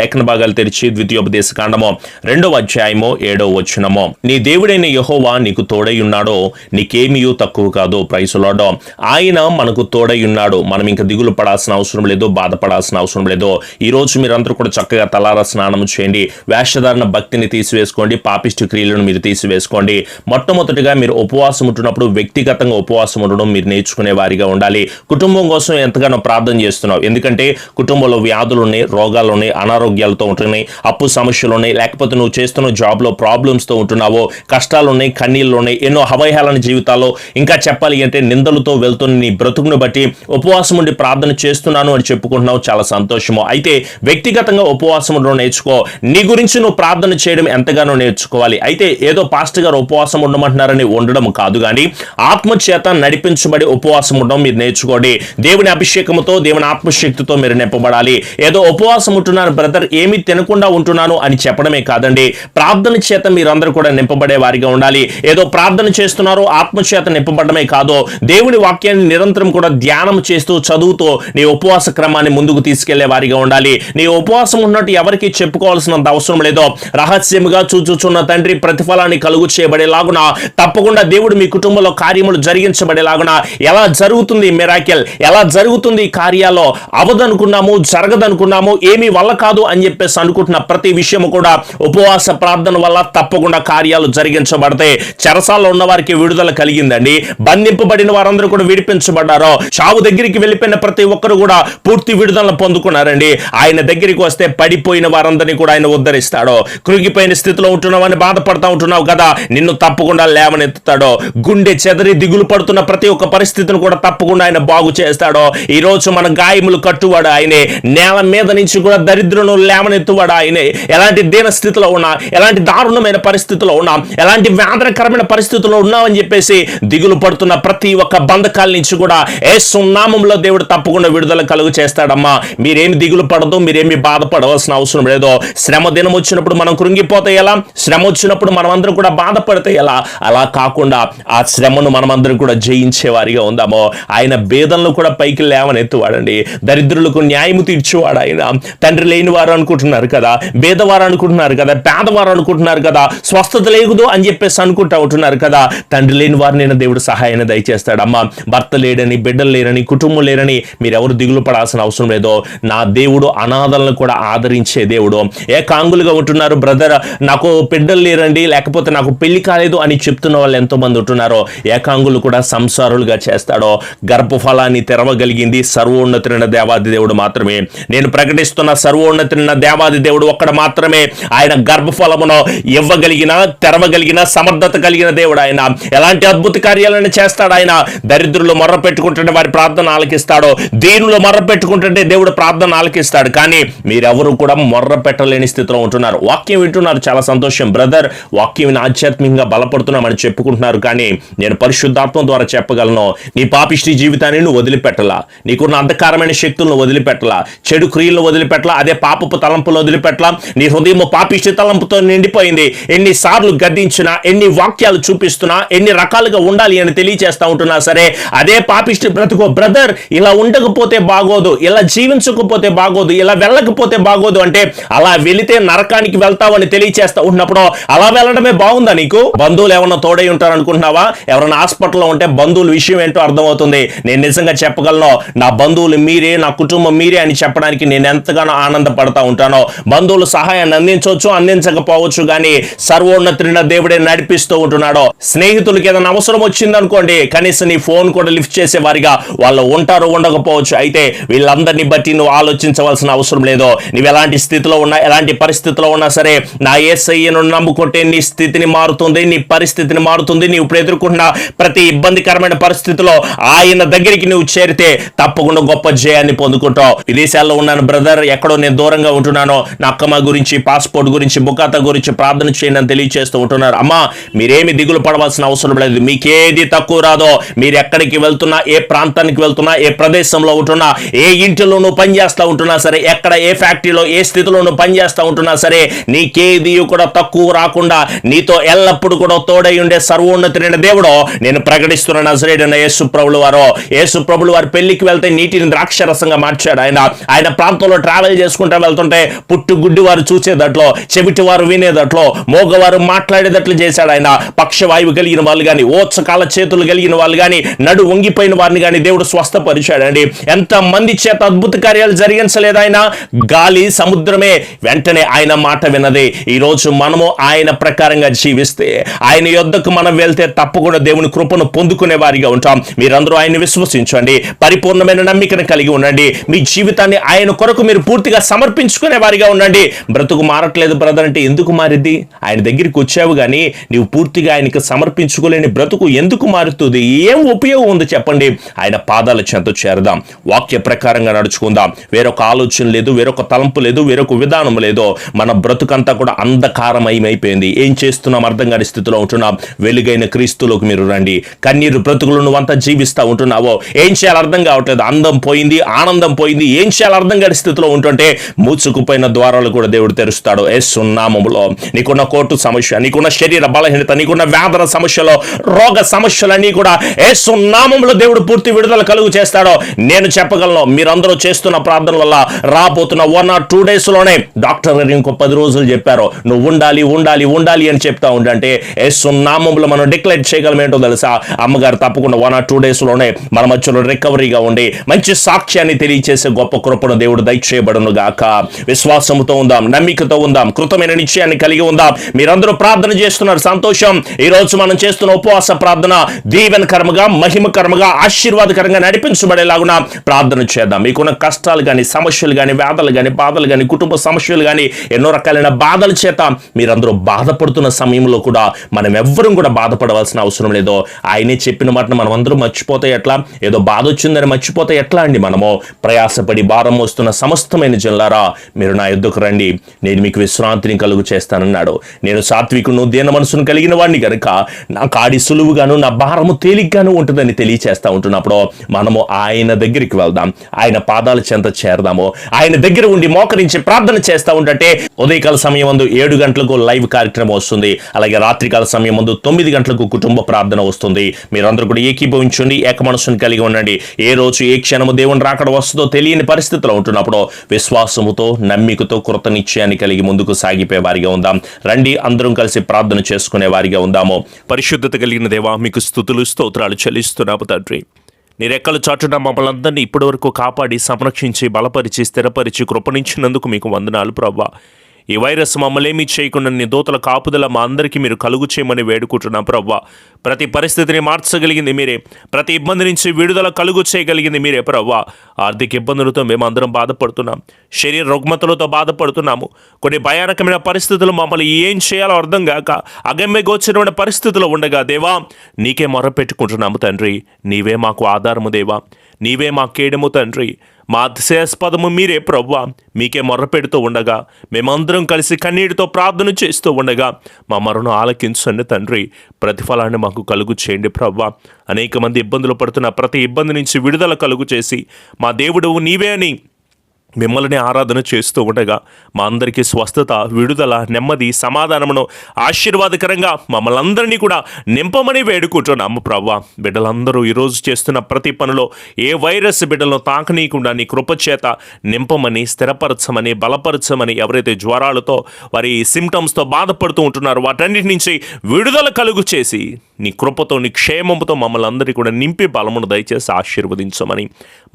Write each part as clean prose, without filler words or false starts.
లేఖన భాగాలు తెరిచి ద్వితీయోపదేశ కాండము 2వ అధ్యాయము 7వ వచనము. నీ దేవుడైన యెహోవా నీకు తోడై ఉన్నాడో నీకేమీ తక్కువ కాదు. Praise Lord. ఆయన మనకు తోడై ఉన్నాడు. మనం ఇంకా దిగులు పడాల్సిన అవసరం లేదు, బాధపడాల్సిన అవసరం లేదు. ఈ రోజు మీరందరూ కూడా చక్కగా తలారా స్నానం చేయండి. వేషధారణ భక్తిని తీసివేసుకోండి, పాపిష్టి క్రియలను మీరు తీసివేసుకోండి. మొట్టమొదటిగా మీరు ఉపవాసం ఉంటున్నప్పుడు వ్యక్తిగతంగా ఉపవాసం ఉండడం మీరు నేర్చుకునే వారిగా ఉండాలి. కుటుంబం కోసం ఎంతగానో ప్రార్థన చేస్తున్నావు. ఎందుకంటే కుటుంబంలో వ్యాధులు ఉన్నాయి, రోగాలు ఉన్నాయి, అనారోగ్యాలతో ఉంటున్నాయి, అప్పు సమస్యలు ఉన్నాయి, లేకపోతే నువ్వు చేస్తున్న జాబ్లో ప్రాబ్లమ్స్తో ఉంటున్నావు, కష్టాలు ఉన్నాయి, కన్నీళ్ళు ఉన్నాయి, ఎన్నో హవైహాలన జీవితాల్లో, ఇంకా చెప్పాలి అంటే నిందలతో వెళ్తున్న నీ బ్రతుకును బట్టి ఉపవాసం ఉండి ప్రార్థన చేస్తున్నాను అని చెప్పుకుంటున్నావు. చాలా సంతోషము. అయితే వ్యక్తిగతంగా ఉపవాసం ఉండడం నేర్చుకో. నీ గురించి నువ్వు ప్రార్థన చేయడం ఎంతగానో నేర్చుకోవాలి. అయితే ఏదో పాస్టర్ గారు ఉపవాసం ఉండమంటున్నారని ఉండడం కాదు, కానీ ఆత్మచేత నడిపించబడి ఉపవాసం ఉండడం మీరు నేర్చుకోండి. దేవుని అభిషేకంతో, దేవుని ఆత్మశక్తితో మీరు నింపబడాలి. ఏదో ఉపవాసం ఉంటున్నాను బ్రదర్, ఏమీ తినకుండా ఉంటున్నాను అని చెప్పడమే కాదండి, ప్రార్థన చేత మీరందరూ కూడా నింపబడే వారిగా ఉండాలి. ఏదో ప్రార్థన చేస్తున్నారు, ఆత్మచేత నింపబడమే కాదు, దేవుని వాక్యాన్ని నిరంతరం కూడా ధ్యానం చేస్తూ చదువుతూ నీ ఉపవాస క్రమాన్ని ముందుకు తీసుకెళ్లే వారిగా ఉండాలి. నీ ఉపవాసం ఉన్నట్టు ఎవరికి చెప్పుకోవాల్సినంత అవసరం లేదో, రహస్యముగా చూచుచున్న తండ్రి ప్రతిఫలాన్ని కలుగు చేయబడేలాగున తప్పకుండా దేవుడు మీ కుటుంబంలో కార్యములు జరిగించబడేలాగున, ఎలా జరుగుతుంది మిరాకిల్, ఎలా జరుగుతుంది కార్యాల్లో, అవదనుకున్నాము, జరగదనుకున్నాము, ఏమీ వల్ల కాదు అని చెప్పేసి అనుకుంటున్న ప్రతి విషయము కూడా ఉపవాస ప్రార్థన వల్ల తప్పకుండా కార్యాలు జరిగించబడతాయి. చెరసాల్లో ఉన్న వారికి విడుదల కలిగిందండి. బంధింపబడిన వారందరూ కూడా విడిపించబడ్డారు. చావు దగ్గరికి వెళ్ళిపోయిన ప్రతి ఒక్కరు కూడా పూర్తి విడుదల పొందుకున్నారండి. ఆయన దగ్గరికి వస్తే పడిపోయిన వారందరినీ కూడా ఆయన ఉద్ధరిస్తాడు. కృంగిపోయిన స్థితిలో ఉంటున్నావని బాధపడతా ఉంటున్నావు కదా, నిన్ను తప్పకుండా లేవనెత్తుతాడు. గుండె చెదరి దిగులు పడుతున్న ప్రతి ఒక్క పరిస్థితిని కూడా తప్పకుండా ఆయన బాగు చేస్తాడు. ఈ రోజు మన గాయములు కట్టువాడు ఆయనే. నేల మీద నుంచి కూడా దరిద్రులను లేవనెత్తువాడు ఆయనే. ఎలాంటి దీన స్థితిలో ఉన్నా, ఎలాంటి దారుణమైన పరిస్థితిలో ఉన్నా, ఎలాంటి వేదనకరమైన పరిస్థితుల్లో ఉన్నామని చెప్పేసి దిగులు పడుతున్న ప్రతి ఒక్క బంధకాల నుంచి కూడా యేసు నామములో దేవుడు తప్పకుండా విడుదల కలుగు చేస్తాడమ్మా. మీరేమి దిగులు పడదు, మీరేమి బాధపడవలసిన అవసరం లేదు. శ్రమ దినం వచ్చినప్పుడు మనం కృంగిపోతే ఎలా, శ్రమ వచ్చినప్పుడు మనం అందరం కూడా బాధపడితే ఎలా, అలా కాకుండా ఆ శ్రమను మనమందరం కూడా జయించే వారిగా ఉందామో. ఆయన భేదంలో కూడా పైకి లేవనెత్తువాడండి. దరిద్రులకు న్యాయము తీర్చేవాడు ఆయన. తండ్రి లేని వారు అనుకుంటున్నారు కదా, భేదవారు అనుకుంటున్నారు కదా, పేదవారు అనుకుంటున్నారు కదా, స్వస్థత లేదు అని చెప్పేసి అనుకుంటా ఉంటున్నారు కదా. తండ్రి లేని వారినైనా దేవుడు సహాయాన్ని దయచేస్తాడు. అమ్మ, భర్త లేడని, బిడ్డలు లేరని, కుటుంబం లేరని మీరెవరు దిగులు పడాల్సిన అవసరం లేదు. నా దేవుడు అనాథలను కూడా ఆదరించే దేవుడు. ఏకాంగులుగా ఉంటున్నారు బ్రదర్, నాకు బిడ్డలు లేరండి, లేకపోతే నాకు పెళ్లి కాలేదు అని చెప్తున్న వాళ్ళు ఎంతో మంది ఉంటున్నారు. ఏకాంగులు కూడా సంసారులుగా చేస్తాడో. గర్భఫలాన్ని తెరవగలిగింది సర్వోన్నతుడైన దేవాది దేవుడు మాత్రమే. నేను ప్రకటిస్తున్న సర్వోన్నతుడైన దేవాది దేవుడు ఒక్కడ మాత్రమే ఆయన గర్భఫలమును ఇవ్వగలిగిన, తెరవగలిగిన సమర్థత కలిగిన దేవుడు ఆయన. ఎలాంటి అద్భుత కార్యాలను చేస్తాడు ఆయన. దరిద్రులు మొర్ర పెట్టుకుంటుంటే వారి ప్రార్థన ఆలకిస్తాడు, దీనులు మొర్ర పెట్టుకుంటుంటే దేవుడు ప్రార్థన ఆలకిస్తాడు. కానీ మీరెవరు కూడా మొర్ర పెట్టలేని స్థితిలో ఉంటున్నారు. వాక్యం వింటున్నారు, చాలా సంతోషం బ్రదర్. వాక్యం ఆధ్యాత్మికంగా బలపడుతున్నామని చెప్పుకుంటున్నారు, కానీ నేను పరిశుద్ధాత్మ ద్వారా చెప్పగలను, నీ పాపిష్టి జీవితాన్ని నువ్వు వదిలిపెట్టలా, నీకున్న అంధకారమైన శక్తులను వదిలిపెట్టలా, చెడు క్రియలను వదిలిపెట్టలా, అదే పాపపు తలంపులు వదిలిపెట్టలా. నీ హృదయం పాపిష్టి తలంపుతో నిండిపోయింది. ఎన్నిసార్లు గద్దించినా, ఎన్ని వాక్యాలు చూపిస్తున్నా, ఎన్ని రకాలుగా ఉండాలి అని తెలియచేస్తా ఉంటున్నా సరే అదే పాపిష్టి బ్రతుకో బ్రదర్. ఇలా ఉండకపోతే బాగోదు, ఇలా జీవించకపోతే బాగోదు, ఇలా వెళ్ళకపోతే బాగోదు అంటే అలా వెళితే నరకానికి వెళ్తావు అని తెలియచేస్తా ఉన్నప్పుడు అలా వెళ్ళడమే బాగుందా నీకు? బంధువులు ఏమన్నా తోడై ఉంటారు అనుకుంటున్నావా? ఎవరైనా హాస్పిటల్లో ఉంటే బంధువుల విషయం ఏంటో అర్థమవుతుంది. నేను నిజంగా చెప్పగలను, నా బంధువులు మీరే, నా కుటుంబం మీరే అని చెప్పడానికి నేను ఎంతగానో ఆనందపడతా ఉంటానో. బంధువులు సహాయాన్ని అందించవచ్చు, అందించకపోవచ్చు, కానీ సర్వోన్నతుడైన దేవుడే నడిపిస్తూ ఉంటున్నాడు. స్నేహితులకి ఏదైనా అవసరం వచ్చింది అనుకోండి, కనీసం నీ ఫోన్ కూడా లిఫ్ట్ చేసే వారిగా వాళ్ళు ఉంటారు, ఉండకపోవచ్చు. అయితే వీళ్ళందరినీ బట్టి నువ్వు ఆలోచించవలసిన అవసరం లేదు. నువ్వు ఎలాంటి స్థితిలో ఉన్నా, ఎలాంటి పరిస్థితిలో ఉన్నా సరే నా యేసయ్యను నమ్ముకుంటే నీ స్థితిని మారుతుంది, నీ పరిస్థితిని మారుతుంది. నీవు ఇప్పుడు ఎదుర్కొంటున్న ప్రతి ఇబ్బందికరమైన పరిస్థితిలో ఆయన దగ్గరికి నువ్వు చేరితే తప్పకుండా గొప్ప జయాన్ని పొందుకుంటావు. విదేశాల్లో ఉన్నాను బ్రదర్, ఎక్కడో నేను దూరంగా ఉంటున్నాను, నా అక్కమ్మ గురించి, పాస్పోర్ట్ గురించి, బుకాతా గురించి ప్రార్థన చేయండి అని తెలియజేస్తూ ఉంటున్నారు. అమ్మా, మీరేమి దిగులు పడవలసిన అవసరం లేదు. మీకేది తక్కువ రాదో. మీరు ఎక్కడికి వెళ్తున్నా, ఏ ప్రాంతానికి వెళ్తున్నా, ఏ ప్రదేశంలో ఉంటున్నా, ఏ ఇంటిలో నువ్వు పనిచేస్తూ ఉంటున్నా సరే, ఎక్కడ ఏ ఫ్యాక్టరీలో ఏ స్థితిలో నువ్వు పనిచేస్తూ ఉంటున్నా సరే, నీకేది కూడా తక్కువ రాకుండా నీతో ఎల్లప్పుడు కూడా తోడై ఉండే సర్వోన్నతుడైన దేవుడు నేను ప్రకటిస్తున్న నజరేయుడైన యేసు ప్రభుల వారు. యేసు ప్రభుల వారి పెళ్లికి వెళ్తే నీటిని ద్రాక్షరసంగా మార్చాడు ఆయన. ఆయన ప్రాంతంలో ట్రావెల్ చేసుకుంటూ వెళ్తుంటే పుట్టుగుడ్డి వారు చూసేదట్లో, చెవిటి వారు వినేదట్లో, మోగవారు మాట్లాడేటట్లు చేశాడు ఆయన. పక్షవాయువు కలిగిన వాళ్ళు కానీ, ఓత్సకాల చేతులు కలిగిన వాళ్ళు కానీ, నడు వంగిపోయిన వారిని కానీ దేవుడు స్వస్థపరిచాడండి. ఎంత మంది చేత అద్భుత కార్యాలు జరిగించలేదు ఆయన. గాలి, సముద్రమే వెంటనే ఆయన మాట విన్నది. ఈరోజు మనము ఆయన ప్రకారంగా జీవిస్తే, ఆయన యొద్దకు మనం వెళ్తే తప్పకుండా దేవుని కృపను పొందుకునే వారిగా ఉంటాం. మీరందరూ ఆయన్ని విశ్వసించండి, పరిపూర్ణమైన నమ్మికను కలిగి ఉండండి. మీ జీవితాన్ని ఆయన కొరకు మీరు పూర్తిగా సమర్పించుకునే వారిగా ఉండండి. బ్రతుకు మారట్లేదు బ్రదర్ అంటే ఎందుకు మారిద్ది? ఆయన దగ్గరికి వచ్చావు కానీ నీవు పూర్తిగా ఆయనకి సమర్పించుకోలేని బ్రతుకు ఎందుకు మారుతుంది? ఏం ఉపయోగం ఉంది చెప్పండి? ఆయన పాదాల చెంత చేరదాం, వాక్య ప్రకారంగా నడుచుకుందాం. వేరొక ఆలోచన లేదు, వేరొక తలంపు లేదు, వేరొక విధానం లేదు. మన బ్రతుకంతా కూడా అంధకారమయమైపోయింది. ఏం చేస్తున్నాం అర్థం కాని స్థితిలో ఉంటున్నాం. వెలుగైన క్రీస్తులోకి మీరు రండి. కన్నీరు బ్రతుకులు నువ్వంతా జీవిస్తూ ఉంటున్నావో ఏం చేయాలి అర్థం కావట్లేదు. అందం పోయింది, ఆనందం పోయింది, ఏం చేయాలి అర్థం కాని స్థితిలో ఉంటుంటే మూసుకుపోయిన ద్వారాలు కూడా దేవుడు తెరుస్తాడు. యేసు నామములో నీకున్న కోర్టు సమస్య, నీకున్న శరీర బలహీనత, నీకున్న వ్యాధుల సమస్యలో, రోగ సమస్యలన్నీ కూడా యేసు నామములో దేవుడు పూర్తి విడుదల కలుగు చేస్తాడో నేను చెప్పగలను. మీరందరూ చేస్తున్న ప్రార్థన వల్ల రాబోతున్న 1 or 2 days లోనే డాక్టర్ గారు ఇంకో 10 రోజులు చెప్పారు నువ్వు ఉండాలి ఉండాలి ఉండాలి అని చెప్తా ఉండంటే యేసు నామములో మనం డిక్లేర్ చేయగలం. ఏంటో తెలుసా? అమ్మగారు తప్పకుండా 1 or 2 days లోనే మన మధ్యలో రికవరీగా ఉండి మంచి సాక్ష్యాన్ని తెలియచేసే గొప్ప కృపను దేవుడు దయచేయబడును గాక. విశ్వాసముతో ఉందాం, నమ్మికతో ఉందాం, కృతమైన నిశ్చయాన్ని కలిగి ఉందాం. మీరందరూ ప్రార్థన చేస్తున్నారు, సంతోషం. ఈ రోజు మనం చేస్తున్న ఉపవాస ప్రార్థన దీవెనకరముగా, మహిమకరముగా, ఆశీర్వాదకరంగా నడిపించబడేలాగున ప్రార్థన చేద్దాం. మీకున్న కష్టాలు కానీ, సమస్యలు కానీ, వ్యాధులు కానీ, బాధలు కానీ, కుటుంబ సమస్యలు కానీ, ఎన్నో రకాలైన బాధల చేత మీరందరూ బాధపడుతున్న సమయంలో కూడా మనం ఎవ్వరూ కూడా బాధపడవలసిన అవసరం లేదు. ఆయనే చెప్పిన మాటను మనం అందరూ మర్చిపోతే ఎట్లా? ఏదో బాధ వచ్చిందని మర్చిపోతే ఎట్లా అండి? మనము ప్రయాసపడి భారం మోస్తున్న సమస్తమైన జనులారా మీరు నా యొద్దకు రండి, నేను మీకు విశ్రాంతిని కలుగు చేస్తానన్నాడు. నేను సాత్వికును, దీన మనసును కలిగిన వాడిని కనుక నా కాడి సులువుగాను, నా భారము తేలిగ్గాను ఉంటుందని తెలియచేస్తా ఉంటున్నప్పుడు మనము ఆయన దగ్గరికి వెళ్దాం, ఆయన పాదాల చెంత చేరదాము. ఆయన దగ్గర ఉండి మోకరించి ప్రార్థన చేస్తా ఉంటే ఉదయకాల సమయం ముందు 7 గంటలకు లైవ్ కార్యక్రమం వస్తుంది. అలాగే రాత్రికాల సమయం ముందు 9 గంటలకు కుటుంబ ప్రార్థన వస్తుంది. మీరందరూ కూడా ఏకీభవించండి, ఏక మనసును కలిగి ఉండండి. ఏ రోజు ఏ క్షణము దేవుని రాకడ వస్తుందో తెలియని పరిస్థితిలో ఉంటున్నప్పుడు విశ్వాసముతో, నమ్మికతో, కృత నిశ్చయాన్ని కలిగి ముందుకు సాగిపోయే వారిగా ఉందాం. రండి, అందరం కలిసి ప్రార్థన చేసుకునే వారిగా ఉందాము. పరిశుద్ధత కలిగిన దేవా, మీకు స్తుతులు స్తోత్రాలు చెల్లిస్తున్నాము తండ్రి. నీ రెక్కల చాటున మమ్మల్ని అందరినీ ఇప్పటి వరకు కాపాడి, సంరక్షించి, బలపరిచి, స్థిరపరిచి, కృపణించినందుకు మీకు వందనాలు ప్రభువా. ఈ వైరస్ మమ్మల్ని చేయకుండా నీ దూతల కాపుదల మా అందరికీ మీరు కలుగు చేయమని వేడుకుంటున్నాం ప్రభువా. ప్రతి పరిస్థితిని మార్చగలిగింది మీరే, ప్రతి ఇబ్బంది నుంచి విడుదల కలుగు చేయగలిగింది మీరే ప్రభువా. ఆర్థిక ఇబ్బందులతో మేము అందరం బాధపడుతున్నాం, శరీర రుగ్మతలతో బాధపడుతున్నాము. కొన్ని భయానకమైన పరిస్థితులు మమ్మల్ని ఏం చేయాలో అర్థం కాక అగమ్య గోచరమైన పరిస్థితుల్లో ఉండగా దేవా నీకే మొరపెట్టుకుంటున్నాము తండ్రి. నీవే మాకు ఆధారము దేవా, నీవే మా కేడము తండ్రి. మా అతిశయాస్పదము మీరే ప్రభువా. మీకే మొర్ర పెడుతూ ఉండగా మేమందరం కలిసి కన్నీటితో ప్రార్థన చేస్తూ ఉండగా మా మరణం ఆలకించండి తండ్రి. ప్రతిఫలాన్ని మాకు కలుగు చేయండి ప్రభువా. అనేక మంది ఇబ్బందులు పడుతున్న ప్రతి ఇబ్బంది నుంచి విడుదల కలుగు చేసి మా దేవుడు నీవే అని మిమ్మల్ని ఆరాధన చేస్తూ ఉండగా మా అందరికీ స్వస్థత, విడుదల, నెమ్మది, సమాధానమును ఆశీర్వాదకరంగా మమ్మల్ని అందరినీ కూడా నింపమని వేడుకుంటున్నాము ప్రభువా. బిడ్డలందరూ ఈరోజు చేస్తున్న ప్రతి పనిలో ఏ వైరస్ బిడ్డలను తాకనీయకుండా నీ కృపచేత నింపమని, స్థిరపరచమని, బలపరచమని, ఎవరైతే జ్వరాలతో వారి సిమ్టమ్స్తో బాధపడుతూ ఉంటున్నారో వాటన్నిటి నుంచి విడుదల కలుగు చేసి నీ కృపతో, నీ క్షేమంతో మమ్మల్ని అందరికీ కూడా నింపి బలమును దయచేసి ఆశీర్వదించమని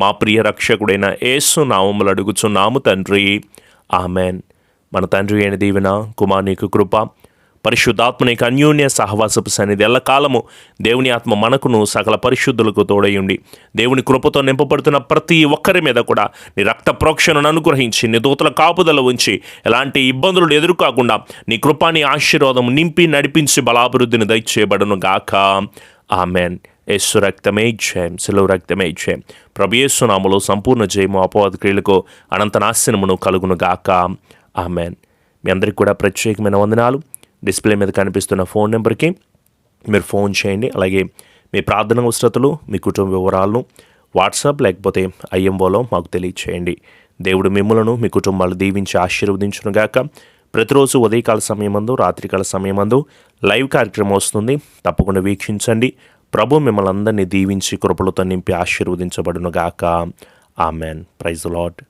మా ప్రియ రక్షకుడైన యేసు నామములో అడుగుచున్నాము తండ్రి, ఆమెన్. మన తండ్రి అయిన దీవెన, కుమారునికి కృప, పరిశుద్ధాత్మ నీకు అన్యోన్య సహవాసపు సన్నిధి ఎల్లకాలము దేవుని ఆత్మ మనకును సకల పరిశుద్ధులకు తోడయుండి దేవుని కృపతో నింపబడుతున్న ప్రతి ఒక్కరి మీద కూడా నీ రక్త ప్రోక్షణను అనుగ్రహించి నీ దూతల కాపుదల ఉంచి ఎలాంటి ఇబ్బందులు ఎదుర్కోకుండా నీ కృపాని ఆశీర్వాదం నింపి నడిపించి బలాభివృద్ధిని దయచేయబడును గాక. ఆమెన్. యేసు రక్తమే జయం, సెలవు రక్తమే జయం. ప్రభు యేసు నామములో సంపూర్ణ జయము, అపవాద క్రియలకు అనంత నాశనమును కలుగును గాక. ఆమెన్. మీ అందరికీ కూడా ప్రత్యేకమైన వందనాలు. డిస్ప్లే మీద కనిపిస్తున్న ఫోన్ నెంబర్కి మీరు ఫోన్ చేయండి. అలాగే మీ ప్రార్థన అవసరతలు, మీ కుటుంబ వివరాలను వాట్సాప్ లేకపోతే ఐఎంఓలో మాకు తెలియచేయండి. దేవుడు మిమ్మలను, మీ కుటుంబాలు దీవించి ఆశీర్వదించును గాక. ప్రతిరోజు ఉదయకాల సమయమందు, రాత్రికాల సమయమందు లైవ్ కార్యక్రమం వస్తుంది, తప్పకుండా వీక్షించండి. ప్రభు మిమ్మల్ని అందరినీ దీవించి కృపలతో నింపి ఆశీర్వదించబడును గాక. ఆమెన్. Praise the lord.